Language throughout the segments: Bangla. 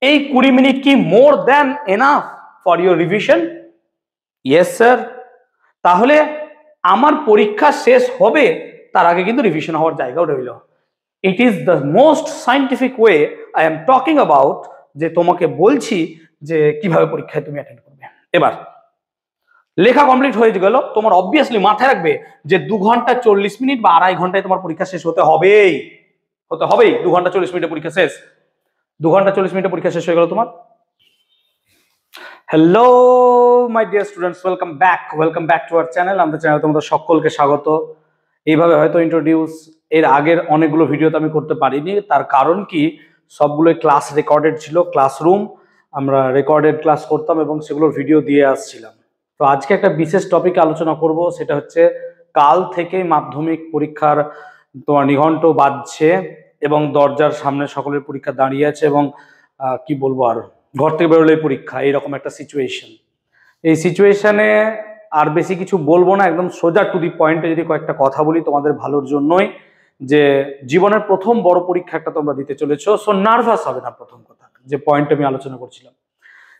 এই 20 মিনিট কি more than enough for your revision? Yes sir. তাহলে আমার পরীক্ষা শেষ হবে তার আগে কিন্তু রিভিশন হওয়ার জায়গাও রইল। It is the most scientific way I am talking about, যে তোমাকে বলছি যে কিভাবে পরীক্ষায় তুমি অ্যাটেন্ড করবে। এবার লেখা কমপ্লিট হয়ে গেল, তোমার অবভিয়াসলি মাথায় রাখবে যে 2 ঘন্টা 40 মিনিট বা 2.5 ঘন্টায় তোমার পরীক্ষা শেষ হতে হবেই। 2 ঘন্টা 40 মিনিটে পরীক্ষা শেষ। 2 ঘন্টা 40 মিনিটে পরীক্ষা শেষ হয়ে গেল তোমার। Hello my dear students, welcome back to our channel. আমাদের চ্যানেলে তোমাদের সকলকে স্বাগত। এইভাবে হয়তো ইন্ট্রোডিউস এর আগের অনেকগুলো ভিডিওতে আমি করতে পারিনি, তার কারণ কি, সবগুলো ক্লাস রেকর্ডেড ছিল, ক্লাসরুম আমরা রেকর্ডেড ক্লাস করতাম এবং সেগুলোর ভিডিও দিয়ে আসছিলাম। তো আজকে একটা বিশেষ টপিকে আলোচনা করব, সেটা হচ্ছে কাল থেকেই মাধ্যমিক পরীক্ষার তোমার নিঘণ্ট বাজছে এবং দরজার সামনে সকলের পরীক্ষা দাঁড়িয়ে আছে এবং কি বলবো, আর ঘর থেকে বেরোলেই পরীক্ষা, এইরকম একটা সিচুয়েশন। এই সিচুয়েশনে আর বেশি কিছু বলবো না, একদম সোজা টু দি পয়েন্টে যদি কয়েকটা কথা বলি তোমাদের ভালোর জন্যই, যে জীবনের প্রথম বড় পরীক্ষা একটা তোমরা দিতে চলেছো। সো নার্ভাস হবে না, প্রথম কথা যে পয়েন্ট আমি আলোচনা করছিলাম,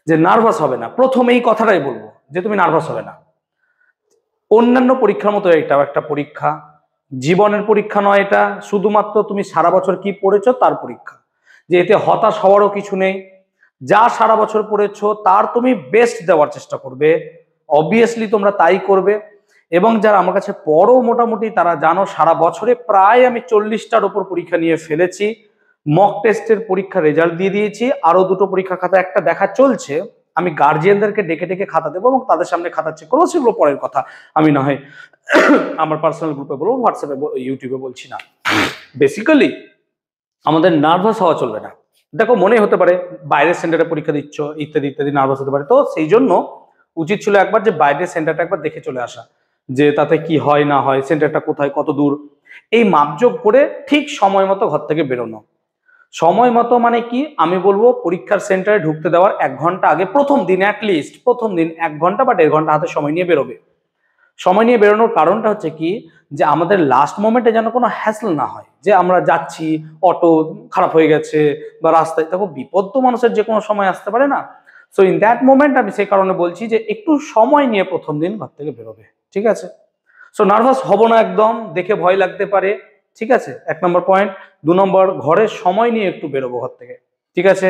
যে নার্ভাস হবে না। প্রথম এই কথাটাই বলবো যে তুমি নার্ভাস হবে না। অন্যান্য পরীক্ষার মতো এটাও একটা পরীক্ষা, জীবনের পরীক্ষা নয় এটা। শুধুমাত্র তুমি সারা বছর কি পড়েছো তার পরীক্ষা, যে এতে হতাশ হওয়ারও কিছু নেই। যা সারা বছর পড়েছো তার তুমি বেস্ট দেওয়ার চেষ্টা করবে, অবভিয়াসলি তোমরা তাই করবে। এবং যারা আমার কাছে পড়ো মোটামুটি তারা জানো সারা বছরে প্রায় আমি 40টার ওপর পরীক্ষা নিয়ে ফেলেছি। মক টেস্টের পরীক্ষা রেজাল্ট দিয়ে দিয়েছি, আরো 2টো পরীক্ষা খাতা একটা দেখা চলছে। আমি গার্জিয়ানদেরকে ডেকে ডেকে খাতা দেবো এবং তাদের সামনে খাতা চেক করবো, সেগুলো পরের কথা। আমি না হয় আমার পার্সোনাল গ্রুপে বলবো, হোয়াটসঅ্যাপে ইউটিউবে বলছি না। বেসিক্যালি আমাদের নার্ভাস হওয়া চলবে না। দেখো মনে হতে পারে বাইরের সেন্টারে পরীক্ষা দিচ্ছ ইত্যাদি ইত্যাদি, নার্ভাস হতে পারে। তো সেই জন্য উচিত ছিল একবার যে বাইরের সেন্টারটা একবার দেখে চলে আসা, যে তাতে কি হয় না হয়, সেন্টারটা কোথায় কত দূর, এই মাপযোগ করে ঠিক সময় মতো ঘর থেকে বেরোনো। সময় মতো মানে কি, আমি বলবো পরীক্ষার সেন্টারে ঢুকতে দেওয়ার 1 ঘন্টা আগে, প্রথম দিন অ্যাটলিস্ট প্রথম দিন 1 ঘন্টা বা 1.5 ঘন্টা হাতে সময় নিয়ে বেরোবে। সময় নিয়ে বেরোনোর কারণটা হচ্ছে কি, যে আমাদের লাস্ট মোমেন্টে যেন কোনো হ্যাসল না হয়, যে আমরা যাচ্ছি অটো খারাপ হয়ে গেছে বা রাস্তায়, দেখো বিপদ তো মানুষের যে কোনো সময় আসতে পারে না। সো ইন দ্যাট মোমেন্ট আমি সেই কারণে বলছি যে একটু সময় নিয়ে প্রথম দিন ঘর থেকে বেরোবে, ঠিক আছে? সো নার্ভাস হব না একদম, দেখে ভয় লাগতে পারে, ঠিক আছে? 1 নম্বর পয়েন্ট। 2 নম্বর, ঘরের সময় নিয়ে একটু বেরোবো ঘর থেকে, ঠিক আছে?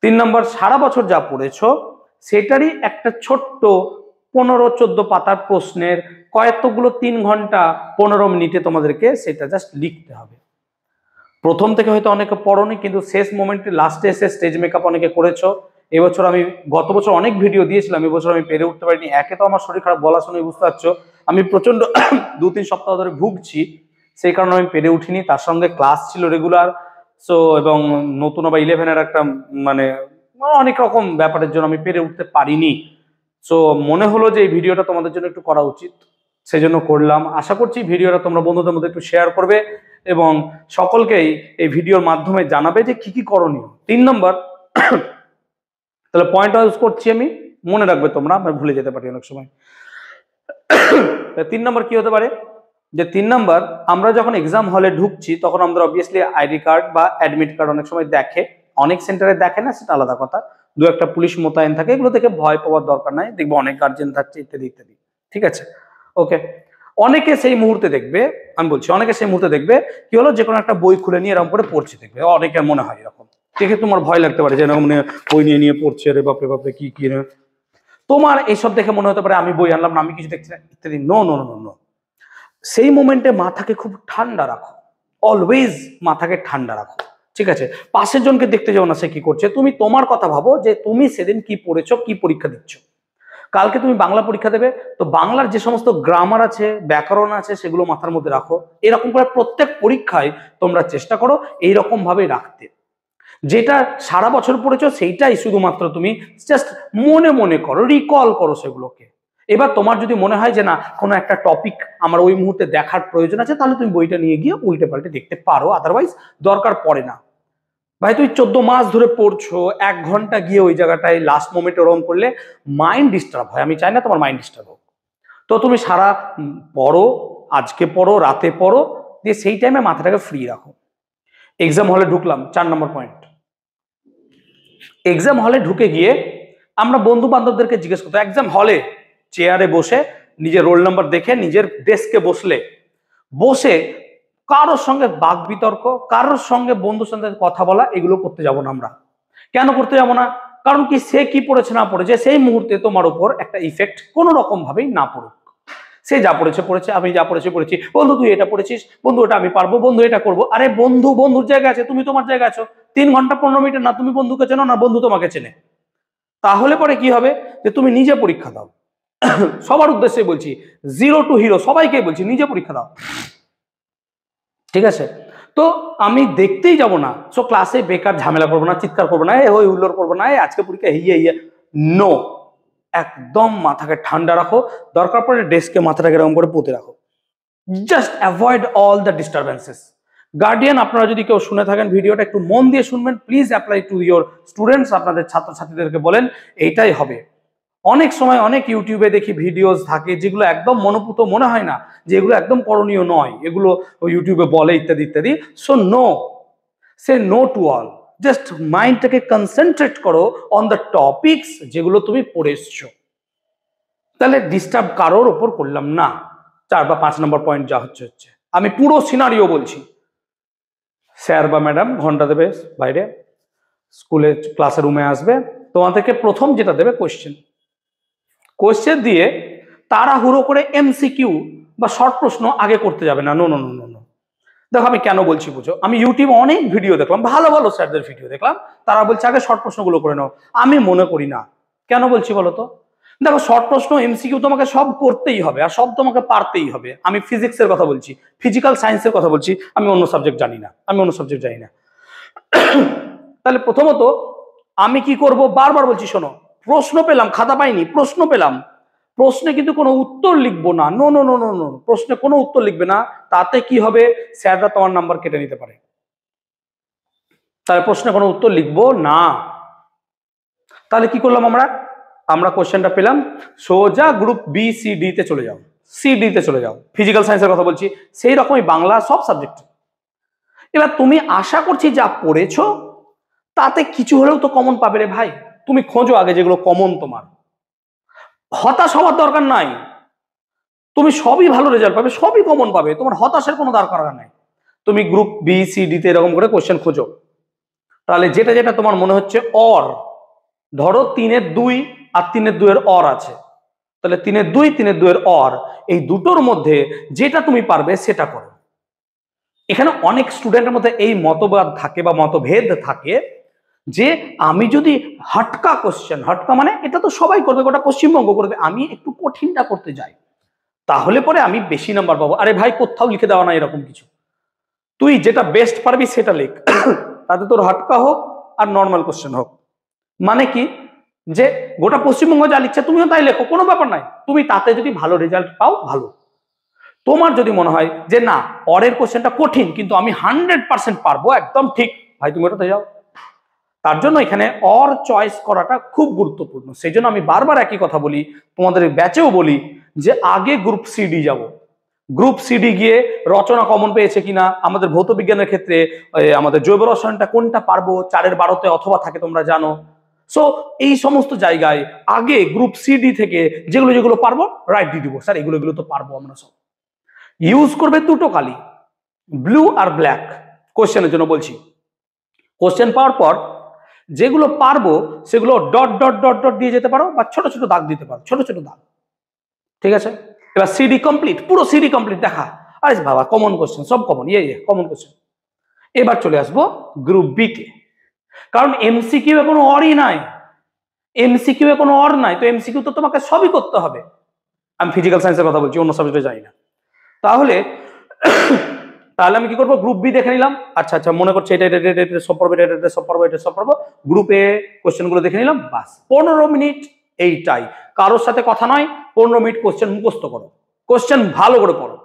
3 নম্বর, সারা বছর যা পড়েছো সেটারই একটা ছোট্ট 15-14 পাতার প্রশ্নের কয়েকগুলো 3 ঘন্টা 15 মিনিটে তোমাদেরকে সেটা জাস্ট লিখতে হবে। প্রথম থেকে হয়তো অনেকে পড়োনি, কিন্তু শেষ মোমেন্টে লাস্টে এসে স্টেজ মেকআপ অনেকে করেছো। এবছর আমি গত বছর অনেক ভিডিও দিয়েছিলাম, এবছর আমি পেরে উঠতে পারিনি। একে তো আমার শরীর খারাপ, গলা শুনে বুঝতে পারছো আমি প্রচন্ড 2-3 সপ্তাহ ধরে ভুগছি, সেই কারণে আমি পেরে উঠিনি। তার সঙ্গে ক্লাস ছিল রেগুলার, সো এবং নতুন বা 11-এর একটা মানে অনেক রকম ব্যাপারের জন্য আমি পেরে উঠতে পারিনি। সো মনে হলো যে এই ভিডিওটা তোমাদের জন্য একটু করা উচিত, সেই জন্য করলাম। আশা করছি ভিডিওটা তোমরা বন্ধুদের মধ্যে একটু শেয়ার করবে এবং সকলকেই এই ভিডিওর মাধ্যমে জানাবে যে কি কি করণীয়। 3 নম্বর, তাহলে পয়েন্ট ইউজ করছি আমি, মনে রাখবে তোমরা, আমি ভুলে যেতে পারি অনেক সময়। 3 নম্বর কি হতে পারে, যে 3 নম্বর, আমরা যখন এক্সাম হলে ঢুকছি তখন আমাদের অবভিয়াসলি আইডি কার্ড বা অ্যাডমিট কার্ড অনেক সময় দেখে, অনেক সেন্টারে দেখে না, সেটা আলাদা কথা। 2-1টা পুলিশ মোতায়েন থাকে, এগুলো দেখে ভয় পাওয়ার দরকার নাই, দেখবো অনেক গার্জেন থাকছে ইত্যাদি ইত্যাদি, ঠিক আছে? ওকে। অনেকে সেই মুহূর্তে দেখবে, আমি বলছি অনেকে সেই মুহূর্তে দেখবে কি হলো, যে কোনো একটা বই খুলে নিয়ে এরকম করে পড়ছে, দেখবে অনেকের মনে হয় এরকম, দেখে তোমার ভয় লাগতে পারে যে এরকম বই নিয়ে পড়ছে, রে বাপরে বাপরে কি কি না। তোমার এইসব দেখে মনে হতে পারে আমি বই আনলাম না, আমি কিছু দেখছি না ইত্যাদি। নো নো নো নো, সেই মোমেন্টে মাথাকে খুব ঠান্ডা রাখো, অলওয়েজ মাথাকে ঠান্ডা রাখো, ঠিক আছে? পাশের জনকে দেখতে যাও না সে কি করছে, তুমি তোমার কথা ভাবো যে তুমি সেদিন কি পড়েছো, কি পরীক্ষা দিচ্ছ। কালকে তুমি বাংলা পরীক্ষা দেবে, তো বাংলার যে সমস্ত গ্রামার আছে, ব্যাকরণ আছে, সেগুলো মাথার মধ্যে রাখো। এরকম করে প্রত্যেক পরীক্ষায় তোমরা চেষ্টা করো এইরকম ভাবে রাখতে। যেটা সারা বছর পড়েছো সেইটাই শুধুমাত্র তুমি জাস্ট মনে মনে করো, রিকল করো সেগুলোকে। এবার তোমার যদি মনে হয় যে না, কোনো একটা টপিক আমার ওই মুহূর্তে দেখার প্রয়োজন আছে, তাহলে তুমি বইটা নিয়ে গিয়ে উল্টে পাল্টে দেখতে পারো, আদারওয়াইজ দরকার পড়ে না। ভাই তুই 14 মাস ধরে পড়ছো, 1 ঘন্টা গিয়ে ওই জায়গাটায় লাস্ট মোমেন্টে ওরকম করলে মাইন্ড ডিস্টার্ব হয়। আমি চাই না তোমার মাইন্ড ডিস্টার্ব হোক। তো তুমি সারা পড়ো, আজকে পড়ো, রাতে পড়ো, দিয়ে সেই টাইমে মাথাটাকে ফ্রি রাখো। এক্সাম হলে ঢুকলাম, 4 নম্বর পয়েন্ট, এক্সাম হলে ঢুকে গিয়ে আমরা বন্ধু বান্ধবদেরকে জিজ্ঞেস করতো, এক্সাম হলে চেয়ারে বসে নিজের রোল নাম্বার দেখে নিজের ডেস্কে বসে কারোর সঙ্গে বাক বিতর্ক, কারোর সঙ্গে বন্ধুর সঙ্গে কথা বলা, এগুলো করতে যাব না আমরা। কেন করতে যাব না? কারণ কি, সে কি পড়েছে না পড়েছে সেই মুহূর্তে তোমার উপর একটা ইফেক্ট কোনো রকম ভাবেই না পড়ুক। সে যা পড়েছে পড়েছে, আমি যা পড়েছি। বন্ধু তুই এটা পড়েছিস, বন্ধু ওটা আমি পারবো, বন্ধু এটা করবো। আরে বন্ধু বন্ধুর জায়গায় আছে, তুমি তোমার জায়গায় আছো। 3 ঘন্টা 15 মিনিট না তুমি বন্ধুকে চেনো না বন্ধু তোমাকে চেনে। তাহলে পরে কি হবে, যে তুমি নিজে পরীক্ষা দাও। সবার উদ্দেশ্যে বলছি, 0 to hero সবাইকে বলছি, নিজে পরীক্ষা দাও, ঠিক আছে? তো আমি দেখতেই যাব না, সো ক্লাসে বেকার ঝামেলা করবো না, চিৎকার করবো না, হই হুল্লোড় করবো না, আজকে পরীক্ষা হিয়ে নো। একদম মাথাকে ঠান্ডা রাখো, দরকার পড়ে ডেস্কে মাথাটাকে এরকম করে পুঁতে রাখো। Just avoid all the disturbances. Guardian, আপনারা যদি কেউ শুনে থাকেন ভিডিওটা একটু মন দিয়ে শুনবেন, please apply to your students. আপনাদের ছাত্রছাত্রীদেরকে বলেন এইটাই হবে। অনেক সময় অনেক ইউটিউবে দেখি ভিডিওস থাকে যেগুলো একদম মনোপুত মনে হয় না, যে এগুলো একদম করণীয় নয়, এগুলো ইউটিউবে বলে ইত্যাদি ইত্যাদি। So no, say no to all. Just মাইন্ডটাকে কনসেন্ট্রেট করো অন দ্য টপিকস যেগুলো তুমি পড়ে এসছো। তাহলে ডিস্টার্ব কারোর ওপর করলাম না। 4 বা 5 নম্বর পয়েন্ট যা হচ্ছে। আমি পুরো সিনারিও বলছি। স্যার বা ম্যাডাম ঘন্টা দেবে বাইরে, স্কুলে ক্লাসের রুমে আসবে, তোমাদেরকে প্রথম যেটা দেবে কোয়েশ্চেন দিয়ে তাড়াহুড়ো করে এমসিকিউ বা শর্ট প্রশ্ন আগে করতে যাবে না। No no no no no. দেখো আমি কেন বলছি বুঝো, আমি ইউটিউবে অনেক ভিডিও দেখলাম, ভালো ভালো স্যারদের ভিডিও দেখলাম, তারা বলছে আগে শর্ট প্রশ্নগুলো করে নাও। আমি মনে করি না। কেন বলছি বলো তো? দেখো, শর্ট প্রশ্ন এমসিকিউ তোমাকে সব করতেই হবে, আর সব তোমাকে পারতেই হবে। আমি ফিজিক্সের কথা বলছি, ফিজিক্যাল সায়েন্সের কথা বলছি, আমি অন্য সাবজেক্ট জানি না। তাহলে প্রথমত আমি কি করব, বারবার বলছি শোনো, প্রশ্ন পেলাম, খাতা পাইনি, প্রশ্ন পেলাম, প্রশ্নে কিন্তু কোনো উত্তর লিখবো না। No no no no no, প্রশ্নে কোনো উত্তর লিখবে না। তাতে কি হবে, স্যাররা তোমার নাম্বার কেটে নিতে পারে। তাহলে প্রশ্নে কোনো উত্তর লিখবো না। তাহলে কি করলাম আমরা কোশ্চেনটা পেলাম, সোজা গ্রুপ বি সি ডি তে চলে যাও। ফিজিক্যাল সায়েন্সের কথা বলছি, সেই রকমই বাংলা, সব সাবজেক্ট। এবার তুমি আশা করছি যা পড়েছো তাতে কিছু হলেও তো কমন পাবে রে ভাই। তুমি খোঁজো আগে যেগুলো কমন তোমার। হতাশ হওয়ার দরকার নাই, তুমি সবই ভালো রেজাল্ট পাবে, সবই কমন পাবে, তোমার হতাশের কোনো দরকার নাই। তুমি গ্রুপ বি সি ডি তে এরকম করে কোশ্চেন খোঁজো। তাহলে যেটা যেটা তোমার মনে হচ্ছে অর, ধরো 3-এর 2 আর 3-এর 2 এর অর আছে, তাহলে 3-এর 2 3-এর 2 এর অর, এই দুটোর মধ্যে যেটা তুমি পারবে সেটা করো। এখানে অনেক স্টুডেন্টের মধ্যে এই মতবাদ থাকে বা মতভেদ থাকে যে আমি যদি হাটকা কোশ্চেন, হাটকা মানে এটা তো সবাই করবে, গোটা পশ্চিমবঙ্গ করবে, আমি একটু কঠিনটা করতে যাই তাহলে পরে আমি বেশি নাম্বার পাবো। আরে ভাই, কোথাও লিখে দেওয়া না এরকম কিছু। তুই যেটা বেস্ট পারবি সেটা লিখ, তাতে তোর হাটকা হোক আর নর্মাল কোশ্চেন হোক। মানে কি, যে গোটা পশ্চিমবঙ্গ যা লিখছে তুমিও তাই লেখো, কোনো ব্যাপার নাই। তুমি তাতে যদি ভালো রেজাল্ট পাও ভালো। তোমার যদি মনে হয় যে না, অরের কোশ্চেনটা কঠিন কিন্তু আমি 100% পারবো, একদম ঠিক, ভাই তুমি ওটাতে যাও। তার জন্য এখানে অর চয়েস করাটা খুব গুরুত্বপূর্ণ। সেই জন্য আমি বারবার একই কথা বলি, তোমাদের ব্যাচেও বলি, যে আগে গ্রুপ সিডি যাব। গ্রুপ সিডি গিয়ে রচনা কমন পেয়েছে কিনা, আমাদের ভৌত বিজ্ঞানের ক্ষেত্রে আমাদের জৈব রসায়নটা কোনটা পারবো 4-এর 12-তে অথবা থাকে তোমরা জানো। সো এই সমস্ত জায়গায় আগে গ্রুপ সিডি থেকে যেগুলো যেগুলো পারবো রাইট দিয়ে দিব, স্যার এগুলো এগুলো তো পারবো আমরা সব। ইউজ করবে দুটো কালি, ব্লু আর ব্ল্যাক, কোশ্চেনের জন্য বলছি। কোশ্চেন পাওয়ার পর যেগুলো পারবো সেগুলো ডট ডট ডট ডট দিয়ে যেতে পারো, বা ছোট ছোট দাগ দিতে পারো, ছোট ছোট দাগ, ঠিক আছে? এবার সিডি কমপ্লিট, পুরো সিডি কমপ্লিট দেখা, আরে বাবা কমন কোশ্চেন, সব কমন, কমন কোশ্চেন। এবার চলে আসবো গ্রুপ বি তে, কারণ এমসিকিউ এ কোনো অরই নাই, তো এমসিকিউ তো তোমাকে সবই করতে হবে। আমি ফিজিক্যাল সায়েন্সের কথা বলছি, অন্য সাবজেক্টে যাই না। তাহলে আমি কি করবো, গ্রুপ বি দেখে নিলাম, আচ্ছা আচ্ছা মনে করছে এটা সব পড়বো, এটা সব পড়বো, গ্রুপে কোশ্চেন গুলো দেখে নিলাম, বাস 15 মিনিট এইটাই, কারোর সাথে কথা নয়, 15 মিনিট কোশ্চেন মুখস্থ করো, কোশ্চেন ভালো করে পড়ো।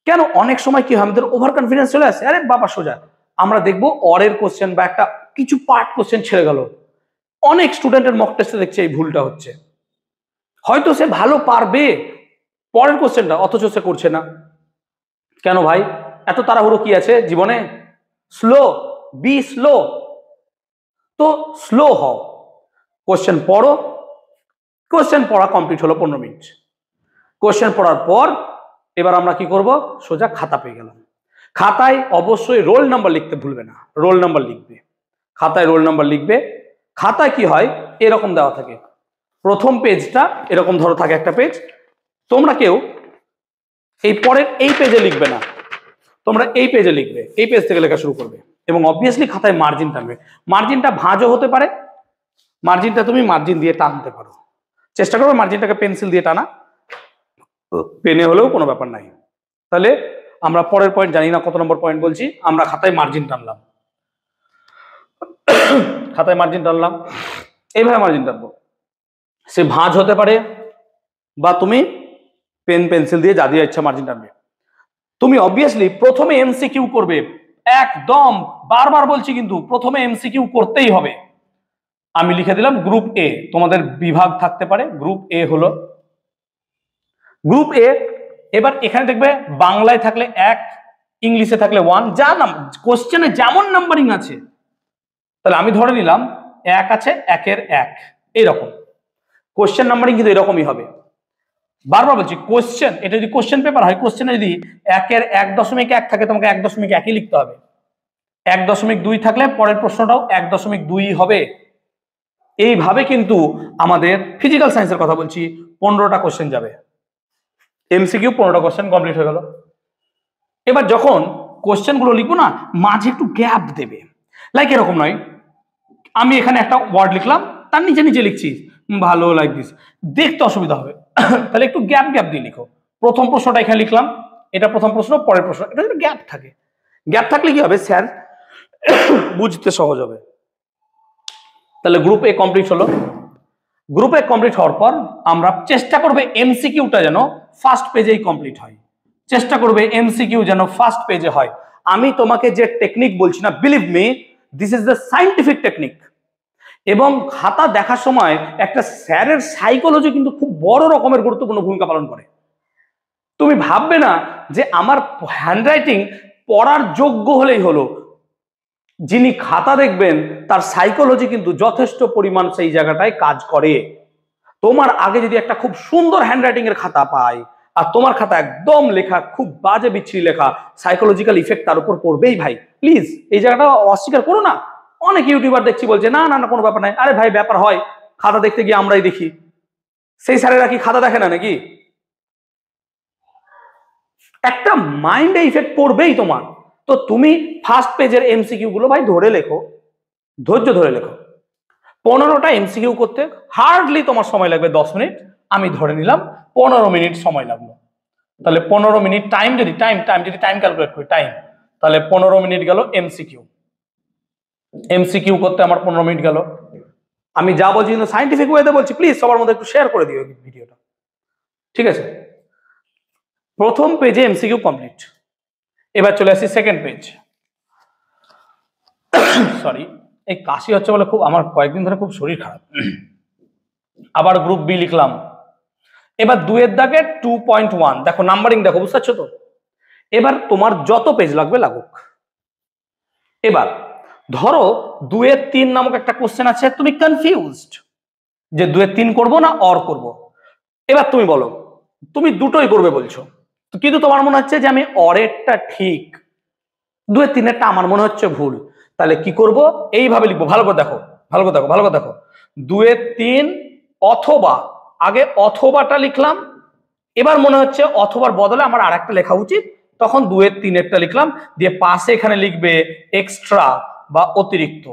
কেন অনেক সময় কি হয়, আমাদের ওভার কনফিডেন্স চলে আসে, আরে বাবা সোজা আমরা দেখবো অরের কোশ্চেন বা একটা কিছু পার্ট কোশ্চেন ছেড়ে গেল। অনেক স্টুডেন্টের মক টেস্টে দেখছে এই ভুলটা হচ্ছে, হয়তো সে ভালো পারবে পরের কোশ্চেনটা, অথচ সে করছে না। কেন ভাই, এত তাড়াহুড়ো কি আছে জীবনে? Slow, be slow. তো স্লো হও, কোশ্চেন পড়ো। কোশ্চেন পড়া কমপ্লিট হলো 15 মিনিট। কোশ্চেন পড়ার পর এবার আমরা কি করব, সোজা খাতা পেয়ে গেলাম। খাতায় অবশ্যই রোল নাম্বার লিখতে ভুলবে না, রোল নাম্বার লিখবে, খাতায় রোল নাম্বার লিখবে। খাতায় কি হয়, এরকম দেওয়া থাকে, প্রথম পেজটা এরকম ধরো থাকে একটা পেজ, তোমরা কেউ এই পরের এই পেজে লিখবে না, তোমরা এই পেজে লিখবে, এই পেজ থেকে লেখা শুরু করবে। এবং অবভিয়াসলি খাতায় মার্জিন টানবে, মার্জিনটা ভাঁজও হতে পারে, মার্জিনটা তুমি মার্জিন দিয়ে টানতে পারো, চেষ্টা করবে মার্জিনটাকে পেন্সিল দিয়ে টানা, পেনে হলেও কোনো ব্যাপার নাই। তাহলে আমরা পরের পয়েন্ট, জানি না কত নম্বর পয়েন্ট বলছি, আমরা খাতায় মার্জিন টানলাম, খাতায় মার্জিন টানলাম, এইভাবে মার্জিন টানবো। সে ভাঁজ হতে পারে বা তুমি পেন পেন্সিল দিয়ে যা দিয়ে ইচ্ছা মার্জিন টানবে। তুমি অবভিয়াসলি প্রথমে এমসিকিউ করবে, একদম বারবার বলছি, কিন্তু প্রথমে এমসিকিউ করতেই হবে। আমি লিখে দিলাম গ্রুপ এ, তোমাদের বিভাগ থাকতে পারে, গ্রুপ এ হলো গ্রুপ এ। এবার এখানে দেখবে বাংলায় থাকলে 1, ইংলিশে থাকলে 1, যা নাম কোশ্চেনে যেমন নাম্বারিং আছে। তাহলে আমি ধরে নিলাম 1 আছে, 1-এর 1, এইরকম কোশ্চেন নাম্বারিং কিন্তু এরকমই হবে। বারবার বলছি, কোশ্চেন, এটা যদি কোশ্চেন পেপার হয়, কোশ্চেনে যদি 1-এর 1.1 থাকে, তোমাকে 1.1 লিখতে হবে। 1.2 থাকলে পরের প্রশ্নটাও 1.2 হবে। এইভাবে কিন্তু আমাদের ফিজিক্যাল সায়েন্সের কথা বলছি, 15টা কোশ্চেন যাবে, এমসিকিউ 15টা কোশ্চেন কমপ্লিট হয়ে গেল। এবার যখন কোশ্চেন গুলো লিখবো না, মাঝে একটু গ্যাপ দেবে, লাইক এরকম নয় আমি এখানে একটা ওয়ার্ড লিখলাম, তার নিচে নিচে লিখছি ভালো, লাইক দিস, দেখতে অসুবিধা হবে। তাহলে একটু গ্যাপ গ্যাপ দিয়ে লিখো। প্রথম প্রশ্নটা এখানে লিখলাম, এটা প্রথম প্রশ্ন, পরের প্রশ্ন, এটা যদি গ্যাপ থাকে, গ্যাপ থাকলে কি হবে, স্যার বুঝতে সহজ হবে। তাহলে গ্রুপ এ কমপ্লিট হলো। গ্রুপ এ কমপ্লিট হওয়ার পর আমরা চেষ্টা করবে এমসিকিউটা যেন ফার্স্ট পেজেই কমপ্লিট হয়, চেষ্টা করবে এমসিকিউ যেন ফার্স্ট পেজে হয়। আমি তোমাকে যে টেকনিক বলছি না, believe me, this is the scientific technique. এবং খাতা দেখার সময় একটা স্যারের সাইকোলজি কিন্তু খুব বড় রকমের গুরুত্বপূর্ণ ভূমিকা পালন করে। তুমি ভাববে না যে আমার হ্যান্ডরাইটিং পড়ার যোগ্য হলেই হলো, যিনি খাতা দেখবেন তার সাইকোলজি কিন্তু যথেষ্ট পরিমাণ সেই জায়গাটায় কাজ করে। তোমার আগে যদি একটা খুব সুন্দর হ্যান্ডরাইটিং এর খাতা পায়, আর তোমার খাতা একদম লেখা খুব বাজে বিচ্ছিরি লেখা, সাইকোলজিক্যাল ইফেক্ট তার উপর পড়বেই ভাই। প্লিজ এই জায়গাটা অস্বীকার করো না। অনেক ইউটিউবার দেখছি বলছে না না না কোনো ব্যাপার নাই, আরে ভাই ব্যাপার হয়, খাতা দেখতে গিয়ে আমরাই দেখি, সেই স্যারেরা কি খাতা দেখে না নাকি? একটা মাইন্ডে ইফেক্ট পড়বেই তোমার। তো তুমি ফার্স্ট পেজের এমসিকিউ গুলো ভাই ধরে লেখো, ধৈর্য ধরে লেখো। 15টা এমসিকিউ করতে হার্ডলি তোমার সময় লাগবে 10 মিনিট, আমি ধরে নিলাম 15 মিনিট সময় লাগলো। তাহলে 15 মিনিট টাইম, যদি টাইম ক্যালকুলেট করি টাইম, তাহলে 15 মিনিট গেল এমসিকিউ। এমসিকিউ করতে আমার 15 মিনিট গেল। আমি যা বলছি কিন্তু সায়েন্টিফিক ওয়েতে বলছি, প্লিজ সবার মধ্যে একটু শেয়ার করে দিও ভিডিওটা, ঠিক আছে? প্রথম পেজে এমসিকিউ কমপ্লিট। এবার চলে আসি সেকেন্ড পেজ। সরি, এই কাশি হচ্ছে বলে খুব আমার কয়েকদিন ধরে খুব শরীর খারাপ। আবার গ্রুপ বি লিখলাম। এবার 2-এর দাগে 2.1, দেখো নাম্বারিং দেখো, বুঝতে পারছো তো? এবার তোমার যত পেজ লাগবে লাগুক। এবার ধরো 2-এর 3 নামক একটা কোশ্চেন আছে, তুমি কনফিউজড যে 2-এর 3 করবো না অর করব। এবার তুমি বলো, তুমি দুটোই করবে বলছো, কিন্তু তোমার মনে হচ্ছে যে আমি অরেরটা ঠিক, 2-এর 3-এরটা আমার মনে হচ্ছে ভুল। তাহলে কি করব, এইভাবে লিখবো, ভালো করে দেখো, ভালো করে দেখো, ভালো করে দেখো। 2-এর 3 অথবা, আগে অথবাটা লিখলাম, এবার মনে হচ্ছে অথবার বদলে আমার আর একটা লেখা উচিত, তখন 2-এর 3-এরটা লিখলাম, দিয়ে পাশে এখানে লিখবে এক্সট্রা বা অতিরিক্ত।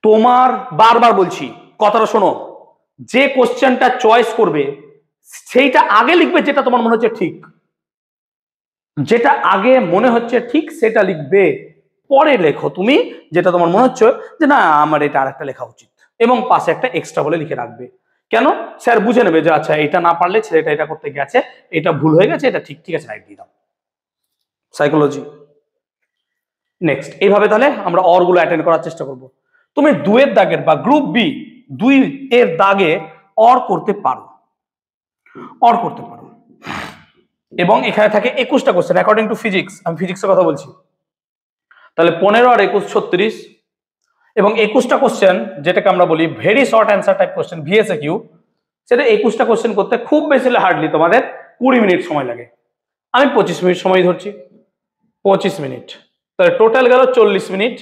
তোমার বারবার বলছি কথাটা শোনো, যে কোশ্চেনটা চয়েস করবে সেইটা আগে লিখবে যেটা তোমার মনে হচ্ছে ঠিক, যেটা আগে মনে হচ্ছে ঠিক সেটা লিখবে, পরে লেখো তুমি যেটা তোমার মনে হচ্ছে যে না আমার এটা আরেকটা লেখা উচিত, এবং পাশে একটা এক্সট্রা বলে লিখে রাখবে। কেন? স্যার বুঝে নেবে যে আচ্ছা এটা না পারলে ছেলেটা এটা করতে গেছে, এটা ভুল হয়ে গেছে, এটা ঠিক, ঠিক আছে রাইট দিয়ে দাও। সাইকোলজি। নেক্সট, এইভাবে তাহলে আমরা অর গুলো অ্যাটেন্ড করার চেষ্টা করব। তুমি 2-এর দাগের বা গ্রুপ বি 2-এর দাগে অর করতে পারো, অর করতে পারো। এবং এখানে থাকে 21টা কোশ্চেন অ্যাকর্ডিং টু ফিজিক্স, আমি ফিজিক্সের কথা বলছি। তাহলে 15 আর 21 36, এবং 21টা কোশ্চেন, যেটাকে আমরা বলি very short answer type question, VSA Q, সেটা 21টা কোশ্চেন করতে খুব বেশি হার্ডলি তোমাদের 20 মিনিট সময় লাগে। আমি 25 মিনিট সময় ধরছি, 25 মিনিট, তাহলে টোটাল গেল 40 মিনিট।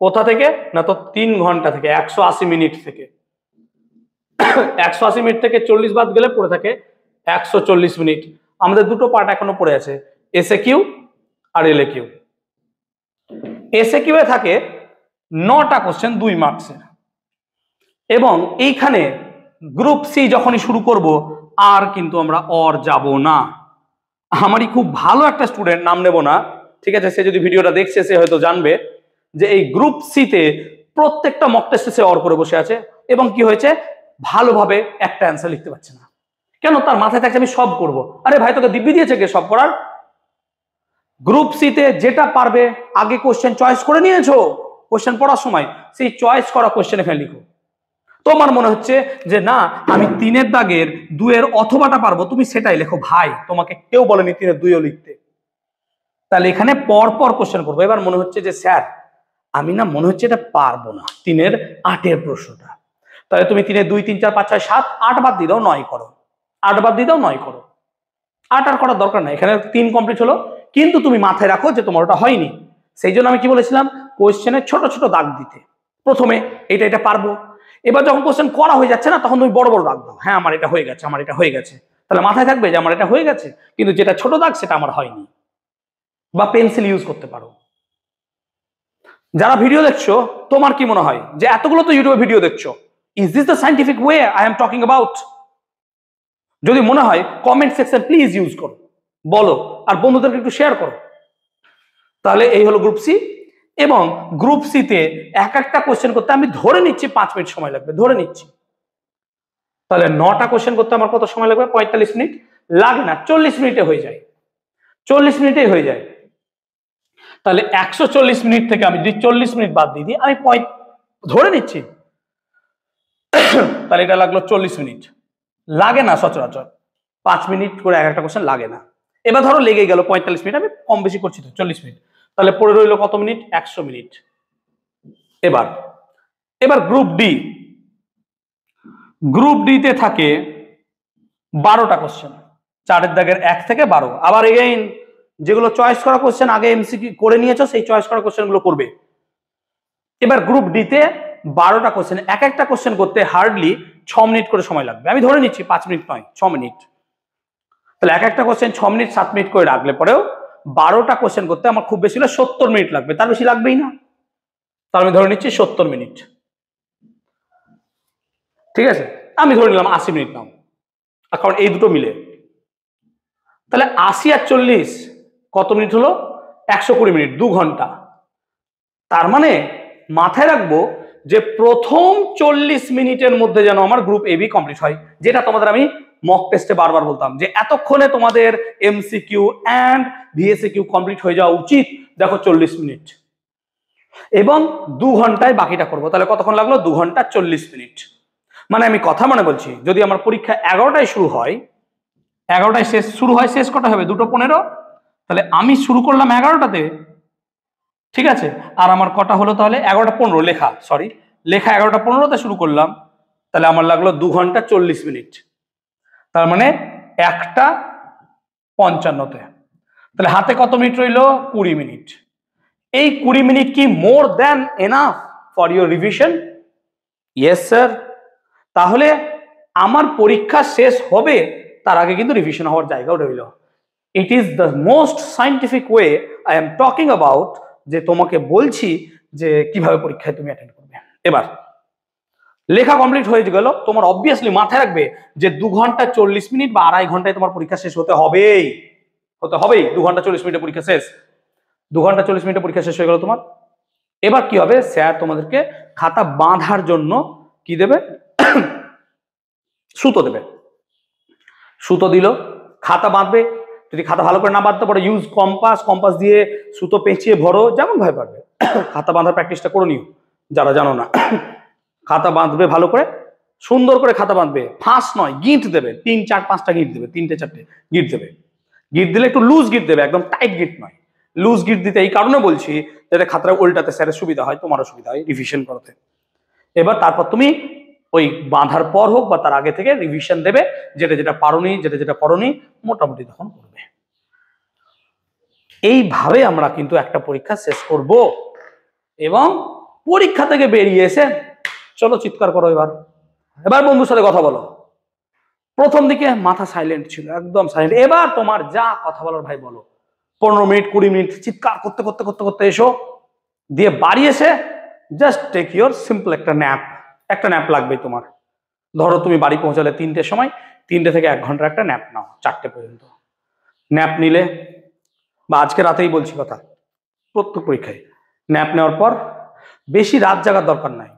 কোথা থেকে না, তো 3 ঘন্টা থেকে, 180 মিনিট থেকে। 180 মিনিট থেকে 40 বাদ গেলে পড়ে থাকে 140 মিনিট। আমাদের দুটো পার্ট এখনো পড়ে আছে, SA Q R LA Q. SA Q এ থাকে 9টা কোশ্চেন 2 মার্কসের, এবং এইখানে গ্রুপ সি যখনই শুরু করব আর কিন্তু আমরা যাব না। আমারই খুব ভালো একটা স্টুডেন্ট, নাম নেব না, ঠিক আছে, সে যদি ভিডিওটা দেখছে সে হয়তো জানবে যে এই গ্রুপ সিতে প্রত্যেকটা মক টেস্টে সে করে বসে আছে, এবং কি হয়েছে, ভালোভাবে একটা অ্যান্সার লিখতে পারছে না। কেন? তার মাথায় থাকছে আমি সব করব। আরে ভাই, তোকে দিব্যি দিয়েছে কে সব করার? গ্রুপ সিতে যেটা পারবে আগে কোশ্চেন চয়েস করে নিয়েছো, কোশ্চেন পড়ার সময় সেই চয়েস করা কোশ্চেন এখানে লিখো। তোমার মনে হচ্ছে যে না, আমি 3-এর দাগের 2-এর অথবাটা পারবো, তুমি সেটাই লেখো। ভাই, তোমাকে কেউ বলেনি 3-এর 2ও লিখতে। তাহলে এখানে পরপর কোশ্চেন করবো। এবার মনে হচ্ছে যে স্যার, আমি না মনে হচ্ছে এটা পারবো না, 3-এর 8-এর প্রশ্নটা। তাহলে তুমি 3-এর 2, 3, 4, 5, 6, 7, 8 বাদ দিয়ে দাও, 9 করো। 8 বাদ দিয়ে দাও, 9 করো। 8 আর করার দরকার নাই, এখানে 3 কমপ্লিট হলো। কিন্তু তুমি মাথায় রাখো যে তোমার ওটা হয়নি। সেই জন্য আমি কি বলেছিলাম, কোশ্চেনে ছোট ছোট দাগ দিতে। প্রথমে এটা পারবো, এবার যখন কোশ্চেন করা হয়ে যাচ্ছে না, তখন তুমি বড় বড় দাগ দাও। হ্যাঁ, আমার এটা হয়ে গেছে, আমার এটা হয়ে গেছে। তাহলে মাথায় থাকবে যে আমার এটা হয়ে গেছে, কিন্তু যেটা ছোট দাগ সেটা আমার হয়নি। বা পেন্সিল ইউজ করতে পারো। যারা ভিডিও দেখছো, তোমার কি মনে হয় যে এতগুলো তো ইউটিউবে ভিডিও দেখছো, is this the scientific way I am talking about? যদি মনে হয় কমেন্ট সেকশন প্লিজ ইউজ করো, বলো, আর বন্ধুদেরকে একটু শেয়ার করো। তাহলে এই হলো গ্রুপ সি। এবং গ্রুপ সিতে একটা কোশ্চেন করতে আমি ধরে নিচ্ছি 5 মিনিট সময় লাগবে, ধরে নিচ্ছি। তাহলে 9টা কোশ্চেন করতে আমার কত সময় লাগবে? 45 মিনিট। লাগে না, 40 মিনিটে হয়ে যায়, 40 মিনিটেই হয়ে যায়। তাহলে 140 মিনিট থেকে আমি যদি 40 মিনিট বাদ দিয়ে দিই, আমি ধরে নিচ্ছি, তাহলে এটা লাগলো 40 মিনিট। লাগে না সচরাচর 5 মিনিট করে একটা কোশ্চেন লাগে না। এবার ধরো লেগে গেল 45 মিনিট, আমি কম বেশি করছি তো 40 মিনিট, তাহলে পড়ে রইলো কত মিনিট? 100 মিনিট। এবার গ্রুপ ডি। গ্রুপ ডি তে থাকে 12টা কোশ্চেন, 4-এর দাগের 1 থেকে 12। আবার এগেইন যেগুলো চয়েস করা কোশ্চেন আগে এমসিকিউ করে নিয়েছো, সেই চয়েস করা কোশ্চেন গুলো করবে। এবার গ্রুপ ডি তে 12টা কোশ্চেন, একটা কোশ্চেন করতে হার্ডলি 6 মিনিট করে সময় লাগবে। আমি ধরে নিচ্ছি 5 মিনিট নয়, 6 মিনিট। তাহলে একটা কোশ্চেন 6 মিনিট 7 মিনিট করে রাখলে পরেও 12টা কোশ্চেন করতে আমার খুব বেশি হলে 70 মিনিট লাগবে, তার বেশি লাগবেই না। তাহলে আমি ধরে নিচ্ছি 70 মিনিট, ঠিক আছে। আমি ধরে নিলাম 80 মিনিট নাও, কারণ এই দুটো মিলে। তাহলে 80 আর 40 কত মিনিট হলো? 120 মিনিট, 2 ঘন্টা। তার মানে মাথায় রাখবো যে প্রথম 40 মিনিটের মধ্যে যেন আমার গ্রুপ এ বি কমপ্লিট হয়, যেটা তোমাদের আমি মক টেস্টে বারবার বলতাম যে এতক্ষণে তোমাদের MCQ and VSA Q complete হয়ে যাওয়া উচিত। দেখো 40 মিনিট, এবং 2 ঘন্টায় বাকিটা করবো। তাহলে কতক্ষণ লাগলো? 2 ঘন্টা 40 মিনিট। মানে আমি কথা মনে বলছি, যদি আমার পরীক্ষা 11টায় শুরু হয়, 11টায় শুরু হয়, শেষ কটা হবে? 2:15। তাহলে আমি শুরু করলাম 11টাতে, ঠিক আছে, আর আমার কটা হলো? তাহলে 11:15 লেখা, সরি, লেখা 11:15তে শুরু করলাম, তাহলে আমার লাগলো 2 ঘন্টা 40 মিনিট। তার মানে 1:55-তে। তাহলে হাতে কত মিনিট রইলো? 20 মিনিট। এই 20 মিনিট কি more than enough for your revision? Yes sir. তাহলে আমার পরীক্ষা শেষ হবে তার আগে কিন্তু রিভিশন হওয়ার জায়গাও রইল। It is the most scientific way I am talking about, যে তোমাকে বলছি যে কিভাবে পরীক্ষায় তুমি অ্যাটেন্ড করবে। এবার লেখা কমপ্লিট হয়ে গেল, তোমার অবভিয়াসলি মাথায় রাখবে যে 2 ঘন্টা 40 মিনিট বা 2.5 ঘন্টায় তোমার পরীক্ষা শেষ হতে হবেই। 2 ঘন্টা 40 মিনিটে পরীক্ষা শেষ। 2 ঘন্টা 40 মিনিটে পরীক্ষা শেষ হয়ে গেল তোমার। এবার কি হবে? স্যার তোমাদেরকে খাতা বাঁধার জন্য কি দেবে? সুতো দেবে। সুতো দিল, খাতা বাঁধবে। যদি খাতা ভালো করে না বাঁধতে পারো, ইউজ কম্পাস, কম্পাস দিয়ে সুতো পেঁচিয়ে ভরো, যেমন ভাবে পারবে। খাতা বাঁধার প্র্যাকটিসটা করে নিও যারা জানো না। খাতা বাঁধবে ভালো করে, সুন্দর করে খাতা বাঁধবে, ফাঁস নয়, গিঁট দেবে। 3, 4, 5টা গিঁট দেবে, 3টে 4টে গিঁট দেবে। গিঁট দিলে একটু লুজ গিঁট দেবে, একদম টাইট গিঁট নয়। লুজ গিট দিতে এই কারণে বলছি যাতে খাতাটা উল্টাতে স্যারের সুবিধা হয়, তোমারও সুবিধা হয় রিভিশন করতে। এবার তারপর তুমি ওই বাঁধার পর হোক বা তার আগে থেকে রিভিশন দেবে, যেটা যেটা পারোনি, যেটা যেটা করোনি মোটামুটি তখন করবে। এইভাবে আমরা কিন্তু একটা পরীক্ষা শেষ করব এবং পরীক্ষা থেকে বেরিয়ে এসে চলো চিৎকার করো। এবার এবার বন্ধুর সাথে কথা বলো। প্রথম দিকে মাথা সাইলেন্ট ছিল, একদম সাইলেন্ট। এবার তোমার যা কথা বলার ভাই বলো। 15 মিনিট 20 মিনিট চিৎকার করতে করতে করতে করতে এসো, দিয়ে বাড়ি এসে জাস্ট টেক ইউর সিম্পল একটা ন্যাপ লাগবে তোমার। ধরো তুমি বাড়ি পৌঁছালে 3টের সময়, 3টে থেকে 1 ঘন্টার একটা ন্যাপ নাও 4টে পর্যন্ত। ন্যাপ নিলে, বা আজকে রাতেই বলছি কথা, প্রত্যেক পরীক্ষায় ন্যাপ নেওয়ার পর বেশি রাত জাগার দরকার নাই।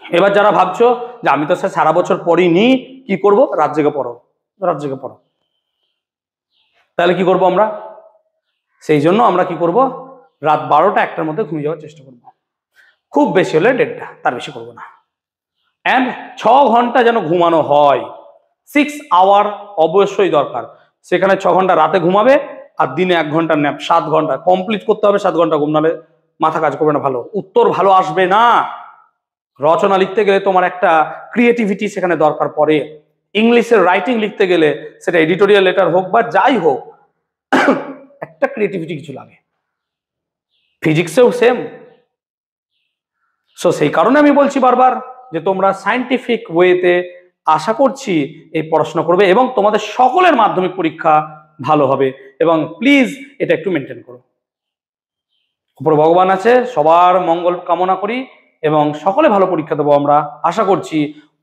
এবার যারা ভাবছো যে আমি তো স্যার সারা বছর পড়িনি, কি করব? রাত জেগে পড়ো, রাত জেগে পড়ো। তাহলে কি করব আমরা? সেই জন্য আমরা কি করব, রাত 12টা 1টার মধ্যে ঘুমিয়ে যাওয়ার চেষ্টা করব, খুব বেশি হলে 1:30, তার বেশি করবো না। অ্যান্ড 6 ঘন্টা যেন ঘুমানো হয়, 6 আওয়ার অবশ্যই দরকার। সেখানে 6 ঘন্টা রাতে ঘুমাবে আর দিনে 1 ঘন্টা ন্যাপ, 7 ঘন্টা কমপ্লিট করতে হবে। 7 ঘন্টা ঘুম, নাহলে মাথা কাজ করবে না, ভালো উত্তর ভালো আসবে না। রচনা লিখতে গেলে তোমার একটা ক্রিয়েটিভিটি সেখানে দরকার পড়ে। ইংলিশের রাইটিং লিখতে গেলে সেটা এডিটোরিয়াল লেটার হোক বা যাই হোক, একটা ক্রিয়েটিভিটি কিছু লাগে। ফিজিক্সেও সেম। সো সেই কারণে আমি বলছি বারবার যে তোমরা সায়েন্টিফিক ওয়েতে আশা করছি এই পড়াশোনা করবে এবং তোমাদের সকলের মাধ্যমিক পরীক্ষা ভালো হবে। এবং প্লিজ এটা একটু মেনটেন করো। উপর ভগবান আছে, সবার মঙ্গল কামনা করি এবং সকলে ভালো পরীক্ষা দেবো আমরা আশা করছি।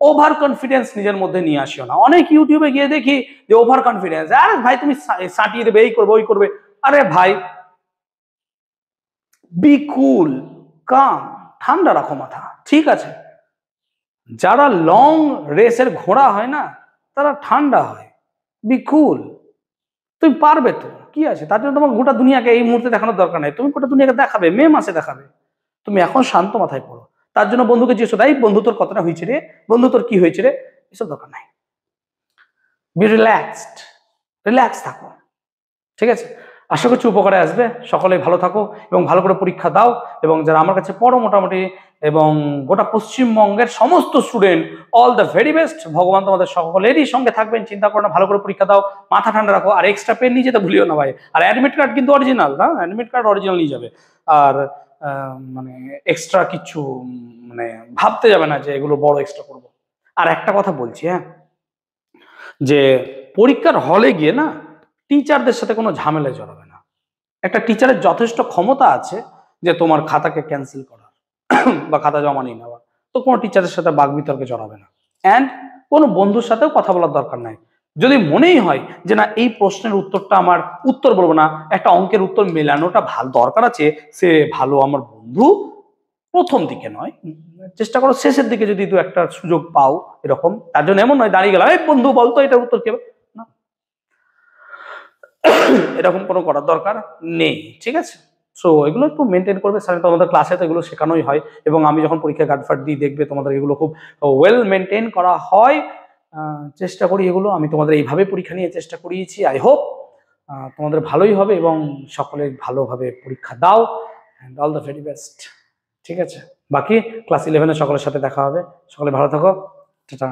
ওভার কনফিডেন্স নিজের মধ্যে নিয়ে আসিও না। অনেক ইউটিউবে গিয়ে দেখি যে ওভার কনফিডেন্স, আরে ভাই তুমি সাটিয়ে দেবে, এই করবে ওই করবে। আরে ভাই বি কুল, কাম, ঠান্ডা রাখো মাথা, ঠিক আছে? যারা লং রেসের ঘোড়া হয় না, তারা ঠান্ডা হয়। বি কুল, তুমি পারবে তো, কি আছে? তার জন্য তোমার গোটা দুনিয়াকে এই মুহূর্তে দেখানোর দরকার নাই। তুমি গোটা দুনিয়াকে দেখাবে, মে মাসে দেখাবে। তুমি এখন শান্ত মাথায় পড়ো। তার জন্য বন্ধুকে জিজ্ঞেস করো, এই বন্ধু তোর কতটা হয়েছে রে, বন্ধু তোর কি হয়েছে রে, এসব দরকার নাই। বি রিল্যাক্সড, রিল্যাক্স থাকো, ঠিক আছে? আশা করছি উপকারে আসবে। সকলে ভালো থাকো এবং ভালো করে পরীক্ষা দাও। এবং যারা আমার কাছে পড়ো মোটামুটি, এবং গোটা পশ্চিমবঙ্গের সমস্ত student, all the very best. ভগবান তোমাদের সকলেরই সঙ্গে থাকবেন, চিন্তা করো না। ভালো করে পরীক্ষা দাও, মাথা ঠান্ডা রাখো, আর এক্সট্রা পেন নিয়ে যেতে ভুলিও না ভাই। আর অ্যাডমিট কার্ড কিন্তু অরিজিনাল না, অ্যাডমিট কার্ড অরিজিনাল নিয়ে যাবে। আর মানে এক্সট্রা কিছু মানে ভাবতে যাবে না যে এগুলো বড় এক্সট্রা করবো। আর একটা কথা বলছি, হ্যাঁ, যে পরীক্ষার হলে গিয়ে না টিচারদের সাথে কোনো ঝামেলায় জড়াবে না। একটা টিচারের যথেষ্ট ক্ষমতা আছে যে তোমার খাতাকে ক্যান্সেল করার বা খাতা জমা নিয়ে নেওয়ার। তো কোনো টিচারের সাথে বাকবিতর্কে জড়াবে না। অ্যান্ড কোনো বন্ধুর সাথেও কথা বলার দরকার নাই। যদি মনেই হয় যে না এই প্রশ্নের উত্তরটা আমার, উত্তর বলবো না, একটা অঙ্কের উত্তর মেলানোটা ভালো দরকার আছে, সে ভালো আমার বন্ধু, প্রথম দিকে নয়, চেষ্টা করো শেষের দিকে যদি দু একটা সুযোগ পাও এরকম। তার জন্য এমন নয় দাঁড়িয়ে গেলাম, এই বন্ধু বলতো এটার উত্তর কি হবে, না, এরকম কোনো করার দরকার নেই, ঠিক আছে? সো এগুলো একটু মেনটেন করবে। সাধারণত আমাদের ক্লাসে তো এগুলো শেখানোই হয়, এবং আমি যখন পরীক্ষা গার্ডফার্ট দিই দেখবে তোমাদের এগুলো খুব ওয়েল মেনটেন করা হয়। চেষ্টা করি এগুলো, আমি তোমাদের এইভাবে পরীক্ষা নিয়ে চেষ্টা করিয়েছি। আই হোপ তোমাদের ভালোই হবে এবং সকলে ভালোভাবে পরীক্ষা দাও। And all the very best, ঠিক আছে? বাকি ক্লাস 11-এ সকলের সাথে দেখা হবে। সকলে ভালো থাকো, টাটা।